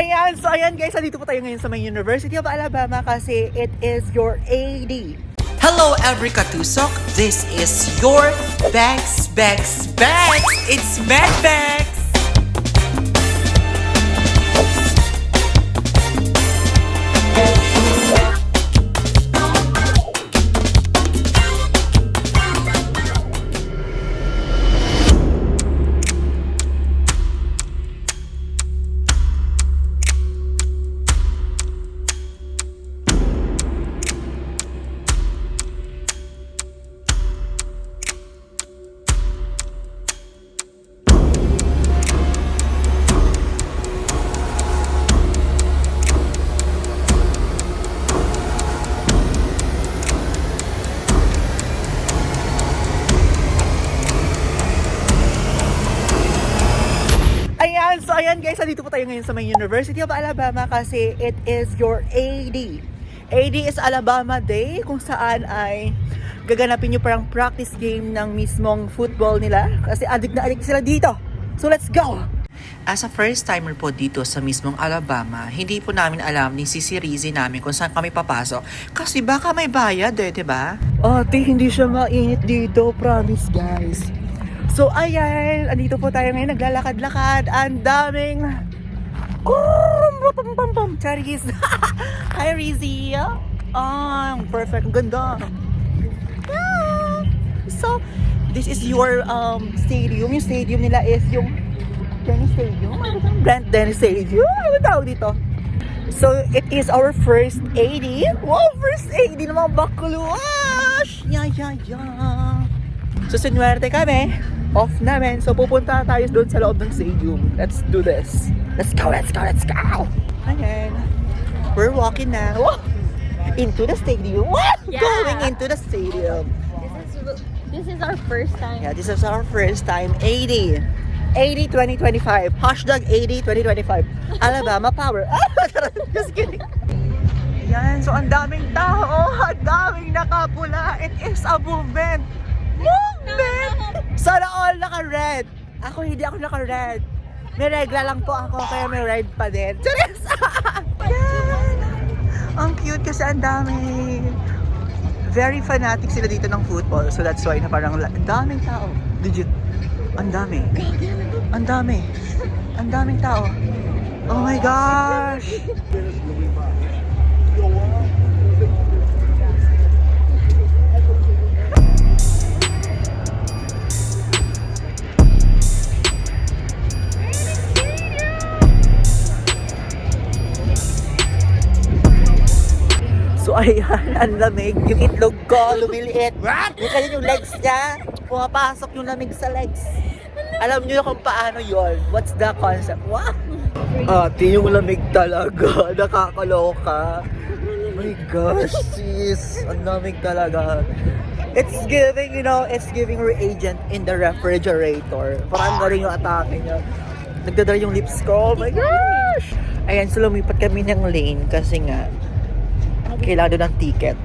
Ayan, so ayan guys, dito po tayo ngayon sa may University of Alabama kasi it is your AD. Hello, every katusok. This is your Bex. It's Meg Bex. Ayan, so ayan guys, dito po tayo ngayon sa may University of Alabama kasi it is your AD. AD is Alabama Day kung saan ay gaganapin nyo parang practice game ng mismong football nila kasi adik na adik sila dito. So let's go! As a first timer po dito sa mismong Alabama, hindi po namin alam ni Sisi Rizzy namin kung saan kami papasok. Kasi baka may bayad diba? Ate, hindi siya mainit dito, promise guys. So ayan, andito po tayo ngayon, naglalakad-lakad. Ang daming cherries. Hi Rizzy. Perfect, ang ganda. Yeah. So, this is your stadium. Yung stadium nila is yung Denny Stadium. Brent Denny Stadium. Ano tawag dito? So, it is our first AD. Wow, first AD ng mga bakluash! Yeah. So, sinuwerte kami. Off namin. So, pupunta tayo doon sa loob ng stadium. Let's do this. Let's go! Ayan. We're walking now. Into the stadium. Yeah. Going into the stadium. This is our first time. Yeah, this is our first time. 80 2025. Hashtag 80 2025. Alabama Power. Just kidding. Yan, so ang daming tao. Ang daming nakapula. It is a movement. Sana all naka-red. Ako hindi ako naka-red. May regla lang po ako kaya may red pa din. Yan. Ang cute kasi ang dami. Very fanatic sila dito ng football. So that's why na parang ang daming tao. Legit. Ang dami. Ang daming tao. Oh my gosh. So ayan, ang lamig. Yung itlog ko, lumiliit. Yung kanina yung legs niya, pumapasok yung lamig sa legs. Alam niyo kung paano yon? What's the concept? Wow! Ate, yung lamig talaga. Nakakaloka. Oh my gosh, sis. Ang lamig talaga. It's giving, it's giving reagent in the refrigerator. Parang galing yung atake niya. Nagdadala yung lips ko. Oh my gosh! Ayan, so lumipat kami ng lane kasi nga kailangan doon ng ticket.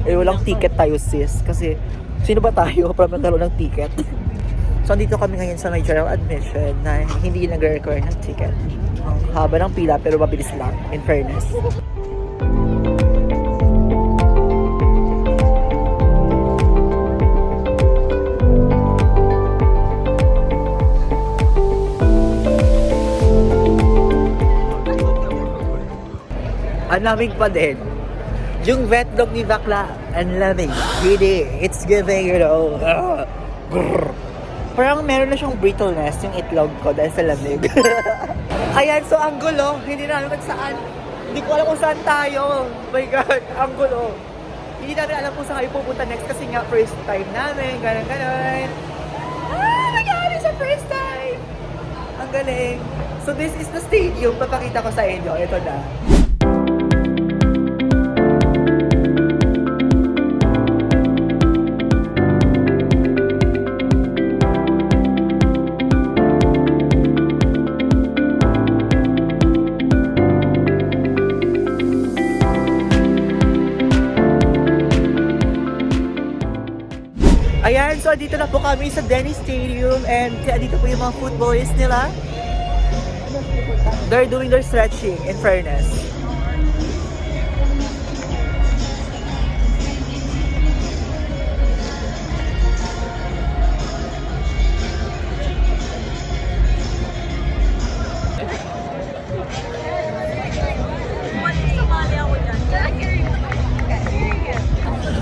Walang ticket tayo sis. Kasi sino ba tayo para magkaroon ng ticket? So andito kami ngayon sa may general admission na hindi nagre-require ng ticket. Ang haba ng pila pero mabilis lang, in fairness. Ang lamig pa din. Yung vetlog ni Bakla, ang lamig. Hindi. It's giving, grrr. Parang meron na siyang brittleness yung itlog ko dahil sa lamig. Ayan, so ang gulo. Hindi na alam saan. Hindi ko alam kung saan tayo. Oh my God, ang gulo. Hindi namin alam kung saan kayo pupunta next kasi nga first time namin. Ganon. Ah, my God, it's our first time. Ang galing. So this is the stadium. Papakita ko sa inyo. Ito na. Ayan, so dito na po kami sa Denny Stadium and kaya dito po yung mga footballers nila. They're doing their stretching, in fairness.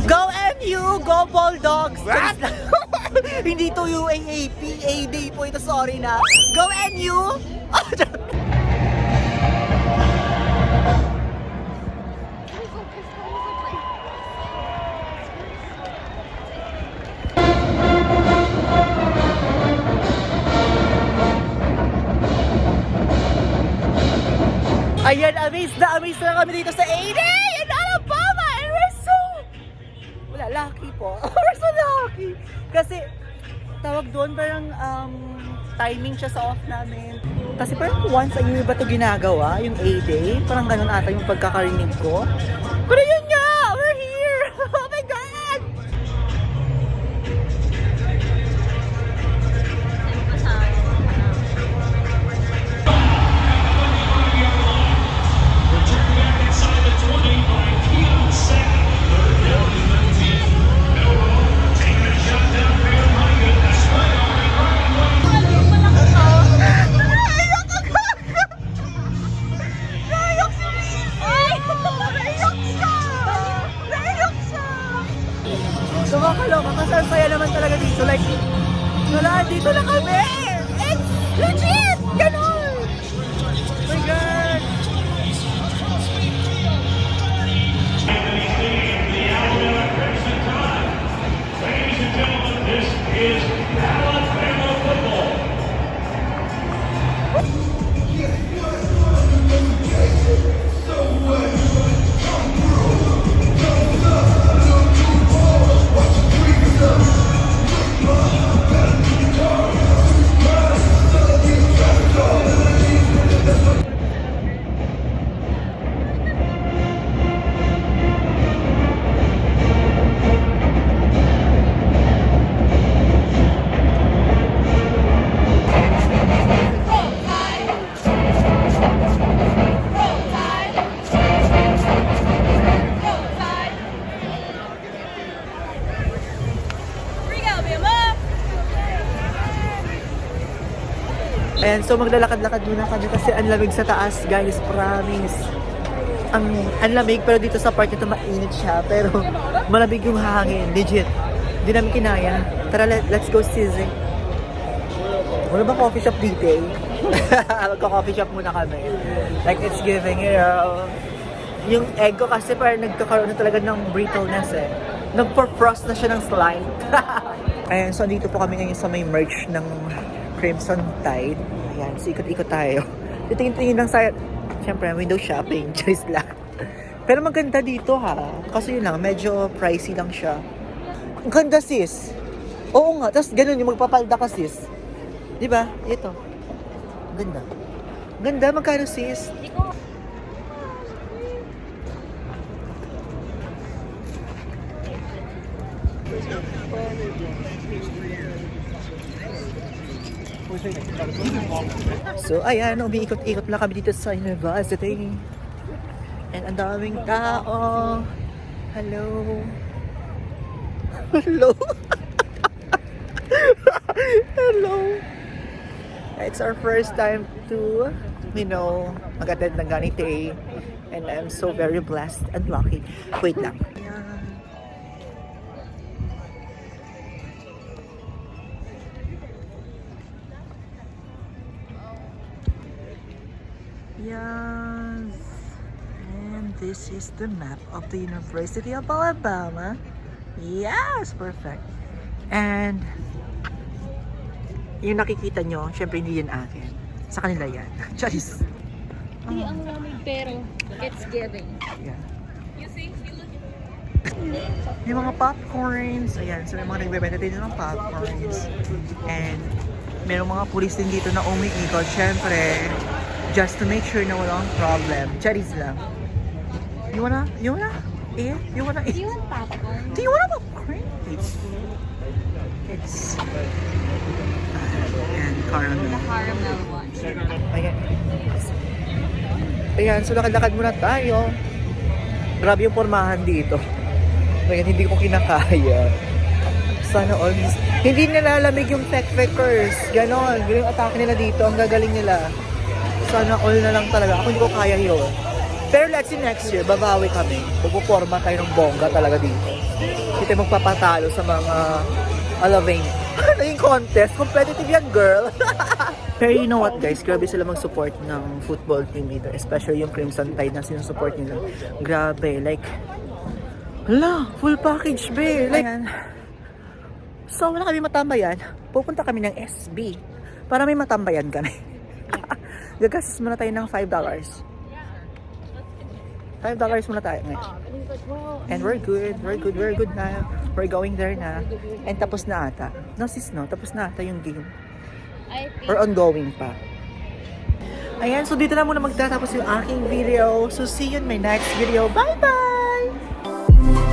Go MU! Go Bulldogs! What? Hindi to UAAP, A-Day po ito, sorry na. Go MU! Ayan, amazed na kami dito sa A-Day in Alabama! And we're so... Wala, lucky po. We're so lucky. Kasi, tawag doon, parang timing siya sa off namin. Kasi parang once a year ba ito ginagawa, yung A-Day? Parang ganun ata yung pagkakarinig ko. Pero yun nga! We're here! Oh my God! Nakakaloka kasi ang saya naman talaga dito. Like, wala, dito na kami! It's legit! Ganon! Oh my God! Ayan, so maglalakad-lakad muna kami kasi ang lamig sa taas, guys, promise. Ang lamig, pero dito sa park ito mainit siya, pero malamig yung hangin, legit. Hindi namin kinaya. Tara, let's go sizzling. Wala ba coffee shop dito eh? Magka-coffee shop muna kami. Like, it's giving, yung egg ko kasi parang nagkakaroon na talaga ng brittleness eh. Nagpo-frost na siya ng slime. Ayan, so dito po kami ngayon sa may merch ng Crimson Tide. Ayan, so ikot-ikot tayo. Titingin-tingin lang sa, syempre, window shopping, choice lang. Pero maganda dito ha. Kasi yun lang, medyo pricey lang siya. Ang ganda sis. Oo nga, tapos ganun yung magpapalda ka sis. Diba? Ito. Ganda. Ganda, magkano sis? So, ayan, umiikot-ikot lang kami dito sa university. And ang daming tao. Hello. Hello. Hello. It's our first time to, mag-attend ng ganito eh. And I'm so very blessed and lucky. Wait lang. Yes, and this is the map of the University of Alabama. Yes, perfect. And yung nakikita nyo, syempre hindi yan akin. Sa kanila yan. Charis. Hindi ang lamig pero it's giving. Yeah. You see? You look. Yung mga popcorns, ayan, so may mga nagbebenta din ng popcorns. And merong mga pulis din dito na umiikot, syempre, just to make sure na walang problem. Charis lang. You wanna eat? Do you want popcorn? Do you wanna popcorn? It's And caramel. The caramel one. Ayan. Ayan, so lakad-lakad muna tayo. Grabe yung pormahan dito. Ayan, hindi ko kinakaya. Sana all hindi nalalamig yung tech-feckers. Ganon. Ganon yung atake nila dito. Ang gagaling nila. Sana all na lang talaga. Ako hindi ko kaya yun. Pero let's see next year, babawi kami. Pupuporma tayo ng bongga talaga dito. Hindi tayo magpapatalo sa mga Alavane. Naging contest. Competitive yan, girl. Pero you know what guys, grabe sila mag-support ng football team dito. Especially yung Crimson Tide na sinusupport nila. Grabe, like, hala, full package be. Like, ayan. So, wala kami matambayan. Pupunta kami ng SB para may matambayan kami. Gagastos muna tayo ng $5. $5 muna tayo ngayon. And we're good na. We're going there na. And tapos na ata. No sis, no? Tapos na ata yung game. I think Or ongoing pa. Ayan, so dito na muna magtatapos yung aking video. So see you in my next video. Bye-bye!